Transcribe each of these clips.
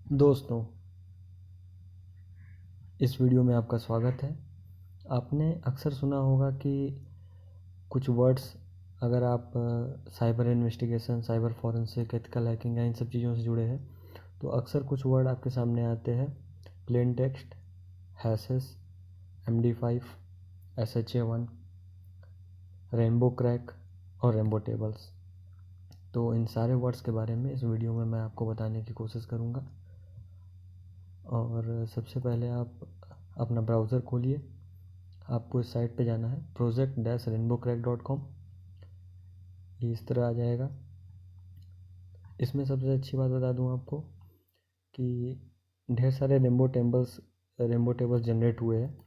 दोस्तों, इस वीडियो में आपका स्वागत है। आपने अक्सर सुना होगा कि कुछ वर्ड्स अगर आप cyber investigation, cyber forensic, ethical hacking या इन सब चीज़ों से जुड़े हैं तो अक्सर कुछ वर्ड आपके सामने आते हैं। Plain text, hashes, MD5, SHA-1, rainbow crack और रेनबो टेबल्स। तो इन सारे वर्ड्स के बारे में इस वीडियो में मैं आपको बताने की कोशिश करूँगा। और सबसे पहले आप अपना ब्राउज़र खोलिए। आपको इस साइट पे जाना है project-rainbowcrack.com। ये इस तरह आ जाएगा। इसमें सबसे अच्छी बात बता दूं आपको कि ढेर सारे रेनबो टेबल्स जनरेट हुए हैं।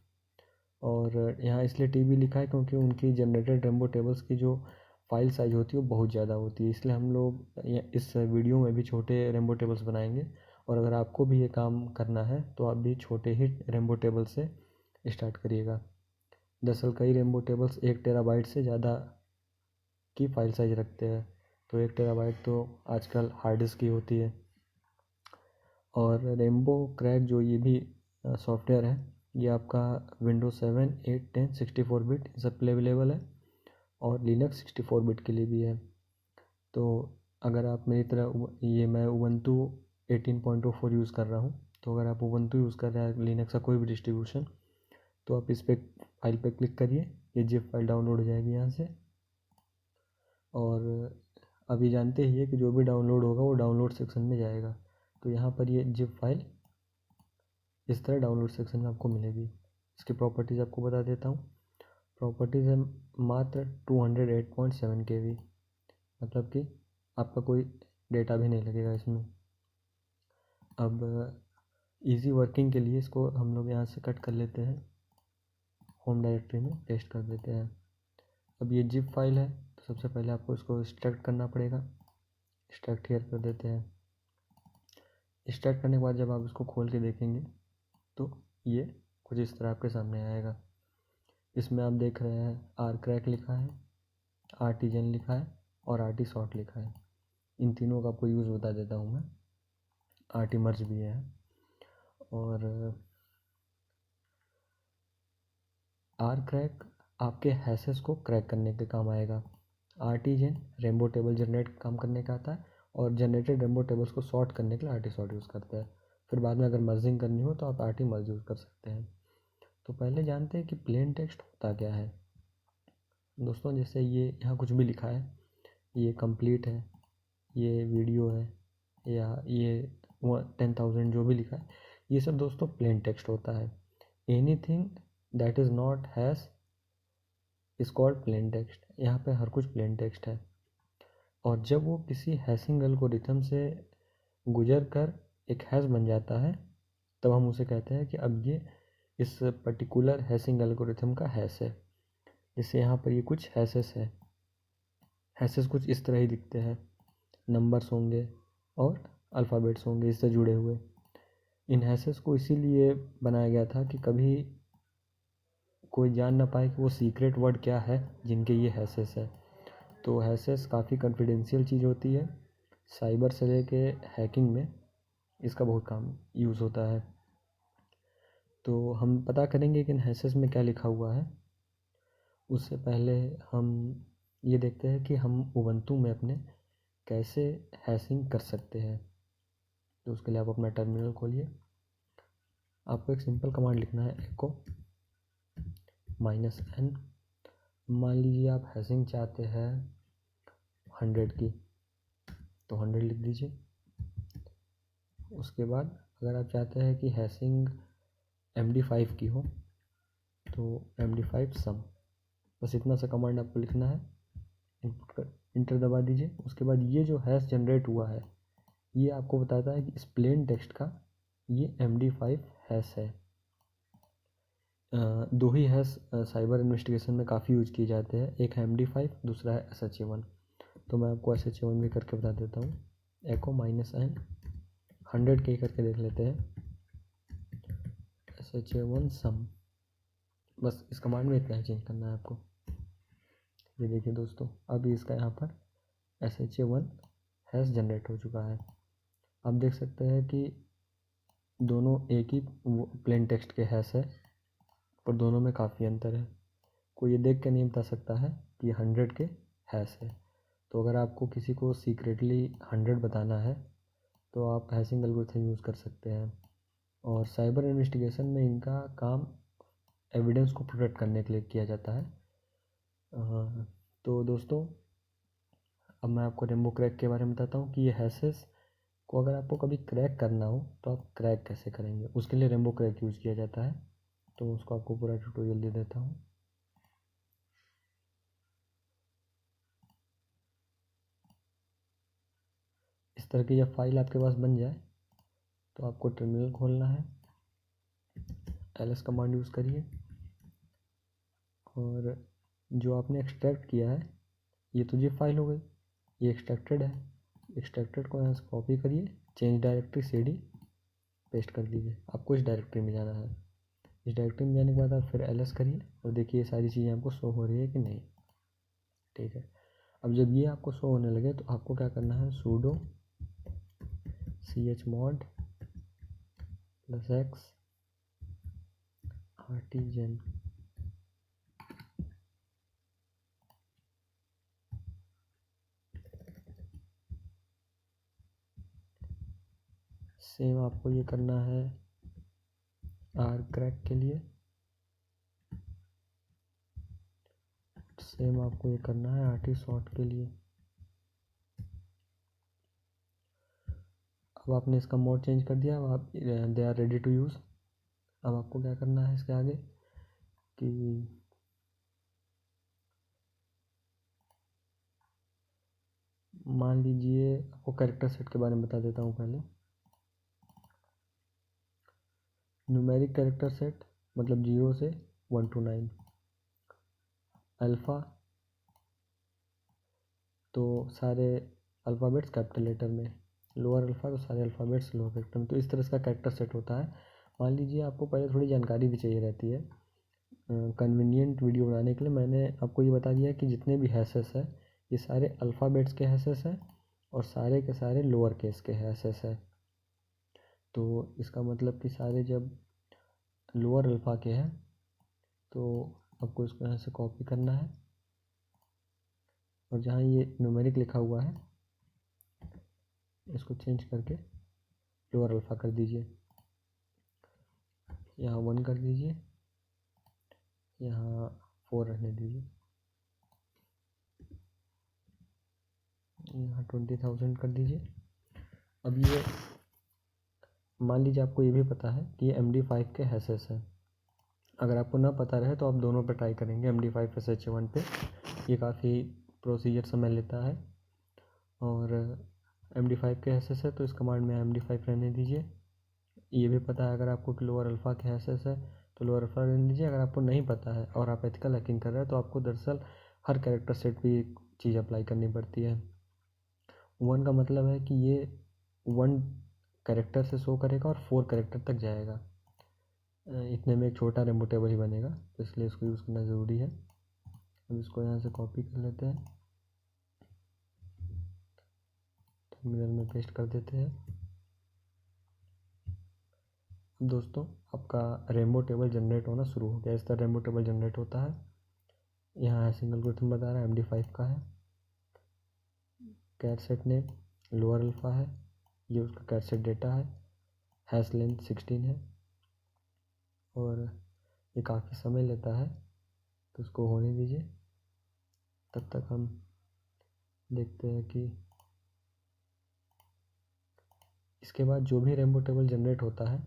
और यहाँ इसलिए TB लिखा है क्योंकि उनकी जनरेटेड रेनबो टेबल्स की जो फाइल साइज़ होती है वो बहुत ज़्यादा होती है। इसलिए हम लोग इस वीडियो में भी छोटे रेनबो टेबल्स बनाएंगे। और अगर आपको भी ये काम करना है तो आप भी छोटे ही रेनबो टेबल से स्टार्ट करिएगा। दरअसल कई रेनबो टेबल्स 1 टेराबाइट से ज़्यादा की फाइल साइज रखते हैं। तो 1 टेराबाइट तो आजकल हार्ड डिस्क की होती है। और रेनबो क्रैक जो ये भी सॉफ्टवेयर है, ये आपका विंडोज 7, 8, 10, 64 बिट सब पे अवेलेबल है और लिनक्स 64 बिट के लिए भी है। तो अगर आप मेरी तरह मैं उबंटू 18.04 यूज़ कर रहा हूँ, तो अगर आप उबंटू यूज़ कर रहे हैं लिनक्स का कोई भी डिस्ट्रीब्यूशन, तो आप इस पर फाइल पे क्लिक करिए। ये जिप फाइल डाउनलोड हो जाएगी यहाँ से। और अभी जानते ही है कि जो भी डाउनलोड होगा वो डाउनलोड सेक्शन में जाएगा। तो यहाँ पर ये जिप फाइल इस तरह डाउनलोड सेक्शन में आपको मिलेगी। इसकी प्रॉपर्टीज़ आपको बता देता हूँ। प्रॉपर्टीज़ है मात्र 208.7 KB, मतलब कि आपका कोई डेटा भी नहीं लगेगा इसमें। अब इजी वर्किंग के लिए इसको हम लोग यहाँ से कट कर लेते हैं, होम डायरेक्टरी में पेस्ट कर देते हैं। अब ये जिप फाइल है तो सबसे पहले आपको इसको एक्सट्रैक्ट करना पड़ेगा। एक्सट्रैक्ट हियर कर देते हैं। एक्सट्रैक्ट करने के बाद जब आप इसको खोल के देखेंगे तो ये कुछ इस तरह आपके सामने आएगा। इसमें आप देख रहे हैं आर क्रैक लिखा है, आर्टिजन लिखा है और आर्टी शॉर्ट लिखा है। इन तीनों का आपको यूज़ बता देता हूँ मैं। आर्टी मर्ज भी है। और आर क्रैक आपके हैशेस को क्रैक करने के काम आएगा। आर्टिजन रेनबो टेबल जनरेट काम करने का आता है और जनरेटेड रेनबो टेबल्स को सॉर्ट करने के लिए आर्टी सॉर्ट यूज़ करता है। फिर बाद में अगर मर्जिंग करनी हो तो आप आर्टी मर्ज यूज़ कर सकते हैं। तो पहले जानते हैं कि प्लेन टेक्स्ट होता क्या है। दोस्तों, जैसे ये यहाँ कुछ भी लिखा है, ये कंप्लीट है, ये वीडियो है, या ये 10,000 जो भी लिखा है, ये सब दोस्तों प्लेन टेक्स्ट होता है। Anything that is not hash is called plain text. यहाँ पे हर कुछ प्लेन टेक्स्ट है। और जब वो किसी हैशिंग एल्गोरिथम से गुजर कर एक हैश बन जाता है तब हम उसे कहते हैं कि अब ये इस पर्टिकुलर हैशिंग एल्गोरिथम का हैश है। जैसे यहाँ पर ये कुछ हैशेस है। हैशेस कुछ इस तरह ही दिखते हैं, नंबर्स होंगे और अल्फ़ाबेट्स होंगे इससे जुड़े हुए। इन हैशेस को इसीलिए बनाया गया था कि कभी कोई जान ना पाए कि वो सीक्रेट वर्ड क्या है जिनके ये हैशेस है। तो हैशेस काफ़ी कॉन्फिडेंशियल चीज़ होती है। साइबर से लेके हैकिंग में इसका बहुत काम यूज़ होता है। तो हम पता करेंगे कि इन हैशेस में क्या लिखा हुआ है। उससे पहले हम ये देखते हैं कि हम उबंटू में अपने कैसे हैशिंग कर सकते हैं। तो उसके लिए आप अपना टर्मिनल खोलिए। आपको एक सिंपल कमांड लिखना है, echo -n। मान लीजिए आप हैशिंग चाहते हैं 100 की, तो 100 लिख दीजिए। उसके बाद अगर आप चाहते हैं कि हैशिंग MD5 की हो तो MD5 सम, बस इतना सा कमांड आपको लिखना है। इनपुट कर इंटर दबा दीजिए। उसके बाद ये जो हैश जनरेट हुआ है ये आपको बताता है कि इस प्लेन टेक्स्ट का ये MD5 हैश है। दो ही हैश साइबर इन्वेस्टिगेशन में काफ़ी यूज किए जाते हैं, एक है MD5, दूसरा है SHA-1। तो मैं आपको SHA-1 भी करके बता देता हूँ। echo -n 100 के करके देख लेते हैं। SHA-1 सम, बस इस कमांड में इतना ही चेंज करना है आपको। ये देखिए दोस्तों, अभी इसका यहाँ पर SHA-1 हैश जनरेट हो चुका है। आप देख सकते हैं कि दोनों एक ही प्लेन टेक्स्ट के हैश है, पर दोनों में काफ़ी अंतर है। कोई ये देख के नहीं बता सकता है कि 100 के हैश है। तो अगर आपको किसी को सीक्रेटली 100 बताना है तो आप हैशिंग एल्गोरिथम यूज़ कर सकते हैं। और साइबर इन्वेस्टिगेशन में इनका काम एविडेंस को प्रोटेक्ट करने के लिए किया जाता है। तो दोस्तों, अब मैं आपको रेम्बो क्रैक के बारे में बताता हूँ कि ये हैशेस को अगर आपको कभी क्रैक करना हो तो आप क्रैक कैसे करेंगे। उसके लिए रेम्बो क्रैक यूज़ किया जाता है। तो उसको आपको पूरा ट्यूटोरियल दे देता हूँ। इस तरह की जब फाइल आपके पास बन जाए तो आपको टर्मिनल खोलना है, ls कमांड यूज़ करिए, और जो आपने एक्सट्रैक्ट किया है ये तो ये फाइल हो गई, ये एक्सट्रैक्टेड है। एक्सट्रैक्टेड को यहाँ से कॉपी करिए, चेंज डायरेक्टरी cd पेस्ट कर दीजिए। आपको इस डायरेक्टरी में जाना है। इस डायरेक्टरी में जाने के बाद आप फिर ls करिए और देखिए ये सारी चीज़ें आपको शो हो रही है कि नहीं। ठीक है। अब जब ये आपको शो होने लगे तो आपको क्या करना है, sudo chmod +x artigen same आपको ये करना है आर क्रैक के लिए, सेम आपको ये करना है आरटी शॉर्ट के लिए। अब आपने इसका मोड चेंज कर दिया, अब आप they are ready to use. अब आपको क्या करना है इसके आगे कि मान लीजिए, आपको कैरेक्टर सेट के बारे में बता देता हूँ पहले। न्यूमेरिक कैरेक्टर सेट मतलब 0 से 1 to 9। अल्फ़ा तो सारे अल्फ़ाबेट्स कैपिटल लेटर में, लोअर अल्फ़ा तो सारे अल्फ़ाबेट्स लोअर कैरेक्टर में। तो इस तरह का कैरेक्टर सेट होता है। मान लीजिए आपको पहले थोड़ी जानकारी भी चाहिए रहती है। कन्वीनियंट वीडियो बनाने के लिए मैंने आपको ये बता दिया कि जितने भी हैशेस है ये सारे अल्फ़ाबेट्स के हैशेस हैं और सारे के सारे लोअर केस के हैशेस हैं। तो इसका मतलब कि सारे जब लोअर अल्फ़ा के हैं तो आपको इसको यहाँ से कॉपी करना है और जहाँ ये न्यूमेरिक लिखा हुआ है इसको चेंज करके लोअर अल्फ़ा कर दीजिए। यहाँ 1 कर दीजिए, यहाँ 4 रहने दीजिए, यहाँ 20,000 कर दीजिए। अब ये मान लीजिए आपको ये भी पता है कि ये MD5 के हैशेस हैं। अगर आपको ना पता रहे तो आप दोनों पे ट्राई करेंगे, MD5 SH1 पे। ये काफ़ी प्रोसीजर समय लेता है। और MD5 के हैशेस है तो इस कमांड में MD5 रहने दीजिए। ये भी पता है अगर आपको कि लोअर अल्फ़ा के हैशेस है तो लोअर अल्फ़ा रहने दीजिए। अगर आपको नहीं पता है और आप एथिकल हैकिंग कर रहे हैं तो आपको दरअसल हर कैरेक्टर सेट पे एक चीज़ अप्लाई करनी पड़ती है। 1 का मतलब है कि ये 1 कैरेक्टर से शो करेगा और 4 कैरेक्टर तक जाएगा। इतने में एक छोटा रेम्बो टेबल ही बनेगा, तो इसलिए इसको यूज़ करना ज़रूरी है। अब इसको यहाँ से कॉपी कर लेते हैं, टर्मिनल में पेस्ट कर देते हैं। दोस्तों, आपका रेम्बो टेबल जनरेट होना शुरू हो गया। इस तरह रेम्बो टेबल जनरेट होता है। यहाँ सिंगल एल्गोरिथम बता रहा है MD5 का है। कैर सेट नेम लोअर अल्फ़ा है, ये उसका कैर सेट डेटा है। हैश लेंथ 16 है और ये काफ़ी समय लेता है तो उसको होने दीजिए। तब तक हम देखते हैं कि इसके बाद जो भी रेम्बो टेबल जनरेट होता है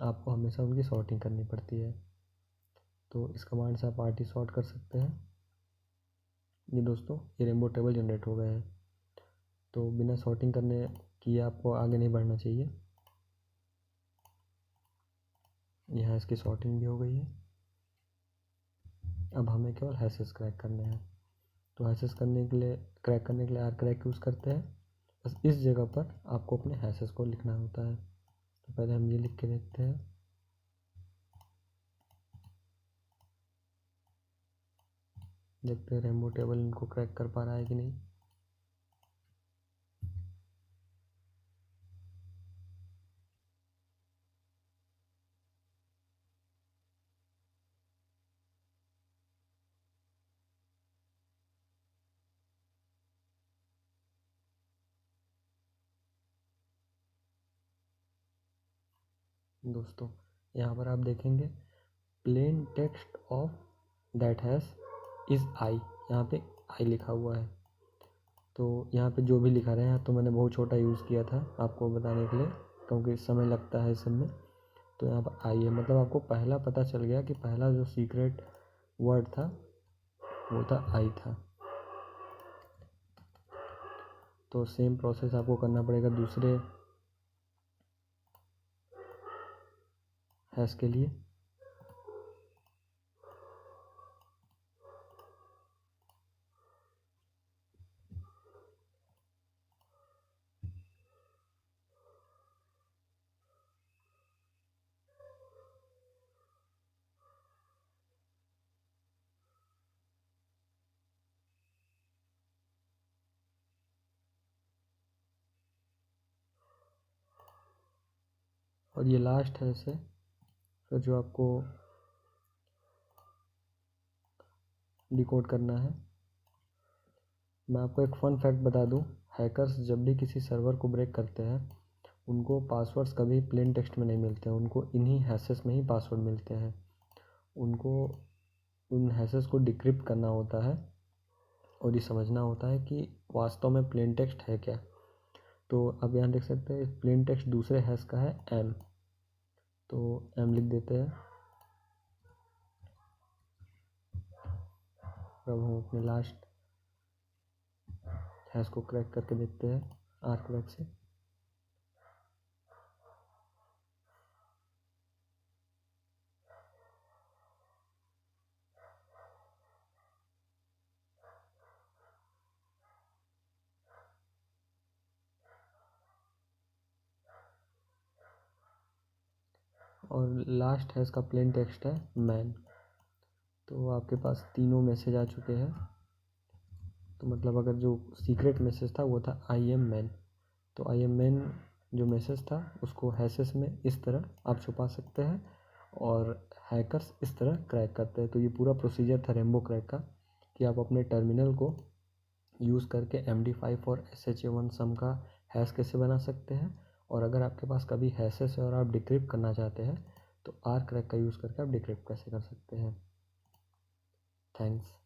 आपको हमेशा उनकी सॉर्टिंग करनी पड़ती है। तो इस कमांड से आप आरटी सॉर्ट कर सकते हैं। ये दोस्तों, ये रेम्बो टेबल जनरेट हो गए हैं। तो बिना सॉर्टिंग करने किए आपको आगे नहीं बढ़ना चाहिए। यहाँ इसकी सॉर्टिंग भी हो गई है। अब हमें केवल हैशेस क्रैक करने हैं। तो हैशेस करने के लिए, क्रैक करने के लिए आर क्रैक यूज़ करते हैं। बस इस जगह पर आपको अपने हैशेस को लिखना होता है। तो पहले हम ये लिख के देखते हैं। देखते हैं रेम्बो टेबल इनको क्रैक कर पा रहा है कि नहीं। दोस्तों, यहाँ पर आप देखेंगे plain text of that hash is I, यहाँ पे आई लिखा हुआ है। तो यहाँ पे जो भी लिखा रहे हैं, तो मैंने बहुत छोटा यूज़ किया था आपको बताने के लिए, क्योंकि समय लगता है इस सब में। तो यहाँ पर आई है, मतलब आपको पहला पता चल गया कि पहला जो सीक्रेट वर्ड था वो था आई था। तो सेम प्रोसेस आपको करना पड़ेगा दूसरे हैश के लिए। और ये लास्ट हैश है, फिर जो आपको डिकोड करना है। मैं आपको एक फ़न फैक्ट बता दूं, हैकर्स जब भी किसी सर्वर को ब्रेक करते हैं, उनको पासवर्ड्स कभी प्लेन टेक्स्ट में नहीं मिलते हैं, उनको इन्हीं हैशेस में ही पासवर्ड मिलते हैं। उनको उन हैशेस को डिक्रिप्ट करना होता है और ये समझना होता है कि वास्तव में प्लेन टेक्स्ट है क्या। तो अब यहाँ देख सकते हैं प्लेन टेक्स्ट दूसरे हैश का है एम, तो एम लिख देते हैं। अब हम अपने लास्ट हैश को क्रैक करके देखते हैं आर क्रैक से। और लास्ट है इसका प्लेन टेक्स्ट है मैन। तो आपके पास तीनों मैसेज आ चुके हैं। तो मतलब अगर जो सीक्रेट मैसेज था वो था आई एम मैन, तो आई एम मैन जो मैसेज था उसको हैशेस में इस तरह आप छुपा सकते हैं और हैकर्स इस तरह क्रैक करते हैं। तो ये पूरा प्रोसीजर था रेम्बो क्रैक का, कि आप अपने टर्मिनल को यूज़ करके MD5 और SHA-1 सम का हैश कैसे बना सकते हैं। और अगर आपके पास कभी हैशेस है और आप डिक्रिप्ट करना चाहते हैं तो आर क्रैक का यूज़ करके आप डिक्रिप्ट कैसे कर सकते हैं। थैंक्स।